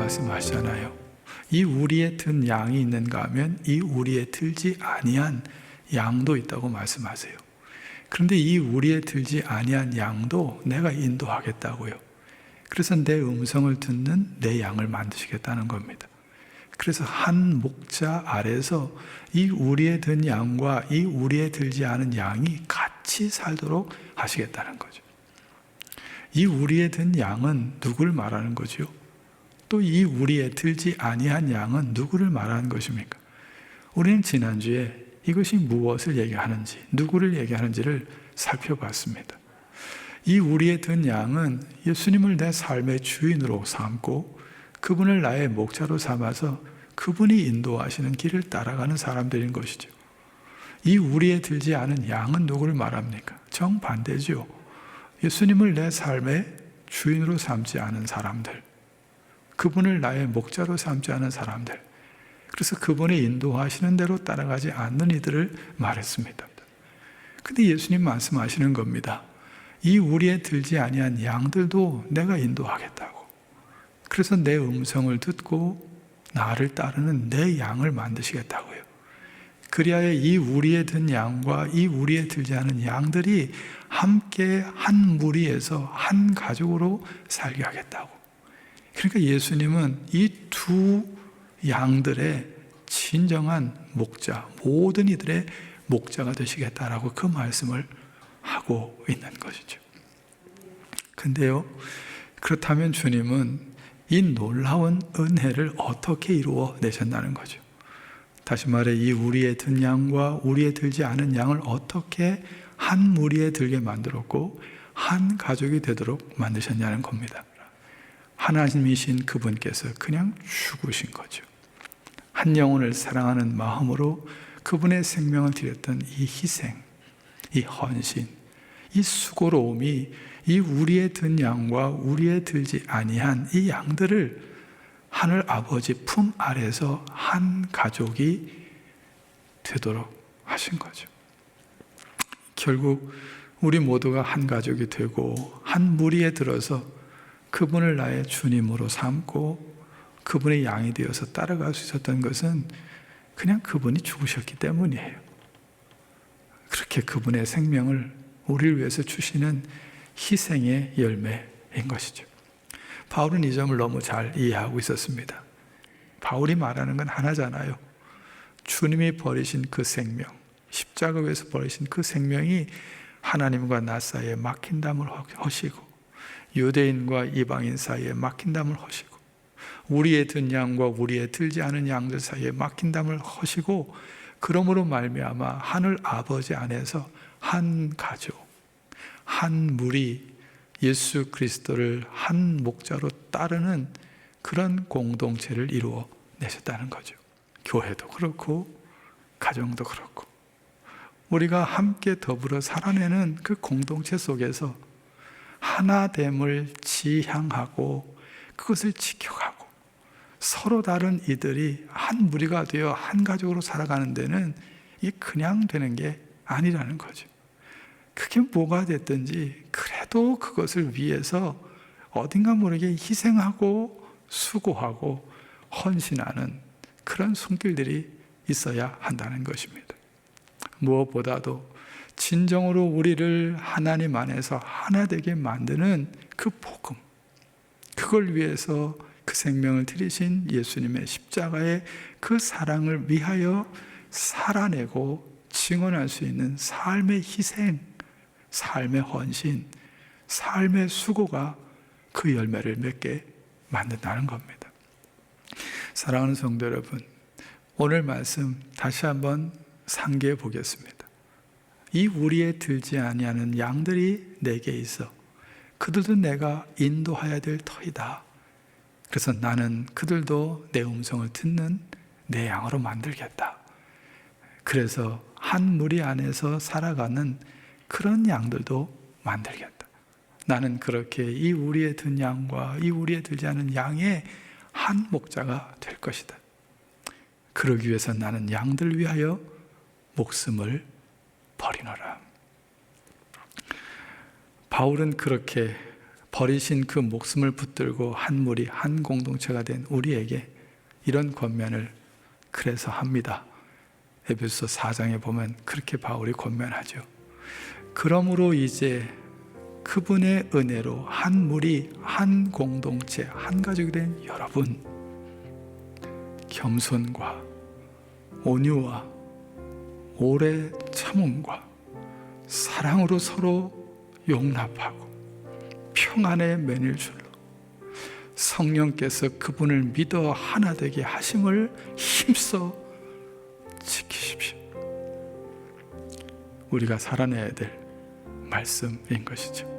말씀하시잖아요. 이 우리에 든 양이 있는가 하면 이 우리에 들지 아니한 양도 있다고 말씀하세요. 그런데 이 우리에 들지 아니한 양도 내가 인도하겠다고요. 그래서 내 음성을 듣는 내 양을 만드시겠다는 겁니다. 그래서 한 목자 아래서 이 우리에 든 양과 이 우리에 들지 않은 양이 같이 살도록 하시겠다는 거죠. 이 우리에 든 양은 누구를 말하는 거죠? 또 이 우리에 들지 아니한 양은 누구를 말하는 것입니까? 우리는 지난주에 이것이 무엇을 얘기하는지, 누구를 얘기하는지를 살펴봤습니다. 이 우리에 든 양은 예수님을 내 삶의 주인으로 삼고 그분을 나의 목자로 삼아서 그분이 인도하시는 길을 따라가는 사람들인 것이죠. 이 우리에 들지 않은 양은 누구를 말합니까? 정반대죠. 예수님을 내 삶의 주인으로 삼지 않은 사람들, 그분을 나의 목자로 삼지 않은 사람들, 그래서 그분이 인도하시는 대로 따라가지 않는 이들을 말했습니다. 근데 예수님 말씀하시는 겁니다. 이 우리에 들지 아니한 양들도 내가 인도하겠다고. 그래서 내 음성을 듣고 나를 따르는 내 양을 만드시겠다고요. 그리하여 이 우리에 든 양과 이 우리에 들지 않은 양들이 함께 한 무리에서 한 가족으로 살게 하겠다고. 그러니까 예수님은 이 두 양들의 진정한 목자, 모든 이들의 목자가 되시겠다라고 그 말씀을 하고 있는 것이죠. 근데요, 그렇다면 주님은 이 놀라운 은혜를 어떻게 이루어 내셨다는 거죠. 다시 말해 이 우리에 든 양과 우리에 들지 않은 양을 어떻게 한 무리에 들게 만들었고 한 가족이 되도록 만드셨냐는 겁니다. 하나님이신 그분께서 그냥 죽으신 거죠. 한 영혼을 사랑하는 마음으로 그분의 생명을 드렸던 이 희생, 이 헌신, 이 수고로움이 이 우리에 든 양과 우리에 들지 아니한 이 양들을 하늘 아버지 품 아래서 한 가족이 되도록 하신 거죠. 결국 우리 모두가 한 가족이 되고 한 무리에 들어서 그분을 나의 주님으로 삼고 그분의 양이 되어서 따라갈 수 있었던 것은 그냥 그분이 죽으셨기 때문이에요. 그렇게 그분의 생명을 우리를 위해서 주시는 희생의 열매인 것이죠. 바울은 이 점을 너무 잘 이해하고 있었습니다. 바울이 말하는 건 하나잖아요. 주님이 버리신 그 생명, 십자가 위에서 버리신 그 생명이 하나님과 나 사이에 막힌 담을 허시고 유대인과 이방인 사이에 막힌 담을 허시고 우리에 든 양과 우리에 들지 않은 양들 사이에 막힌 담을 허시고 그러므로 말미암아 하늘 아버지 안에서 한 가족, 한 무리, 예수 그리스도를 한 목자로 따르는 그런 공동체를 이루어 내셨다는 거죠. 교회도 그렇고 가정도 그렇고 우리가 함께 더불어 살아내는 그 공동체 속에서 하나됨을 지향하고 그것을 지켜가고 서로 다른 이들이 한 무리가 되어 한 가족으로 살아가는 데는 이게 그냥 되는 게 아니라는 거죠. 그게 뭐가 됐든지 그래도 그것을 위해서 어딘가 모르게 희생하고 수고하고 헌신하는 그런 손길들이 있어야 한다는 것입니다. 무엇보다도 진정으로 우리를 하나님 안에서 하나 되게 만드는 그 복음, 그걸 위해서 그 생명을 들이신 예수님의 십자가의 그 사랑을 위하여 살아내고 증언할 수 있는 삶의 희생, 삶의 헌신, 삶의 수고가 그 열매를 맺게 만든다는 겁니다. 사랑하는 성도 여러분, 오늘 말씀 다시 한번 상기해 보겠습니다. 이 우리에 들지 아니하는 양들이 내게 있어 그들도 내가 인도하여야 될 터이다. 그래서 나는 그들도 내 음성을 듣는 내 양으로 만들겠다. 그래서 한 무리 안에서 살아가는 그런 양들도 만들겠다. 나는 그렇게 이 우리에 든 양과 이 우리에 들지 않은 양의 한 목자가 될 것이다. 그러기 위해서 나는 양들 위하여 목숨을 버리노라. 바울은 그렇게 버리신 그 목숨을 붙들고 한 무리, 한 공동체가 된 우리에게 이런 권면을 그래서 합니다. 에베소서 4장에 보면 그렇게 바울이 권면하죠. 그러므로 이제 그분의 은혜로 한 무리, 한 공동체, 한 가족이 된 여러분, 겸손과 온유와 오래 참음과 사랑으로 서로 용납하고 평안의 맨일줄로 성령께서 그분을 믿어 하나 되게 하심을 힘써 지키십시오. 우리가 살아내야 될 말씀인 것이죠.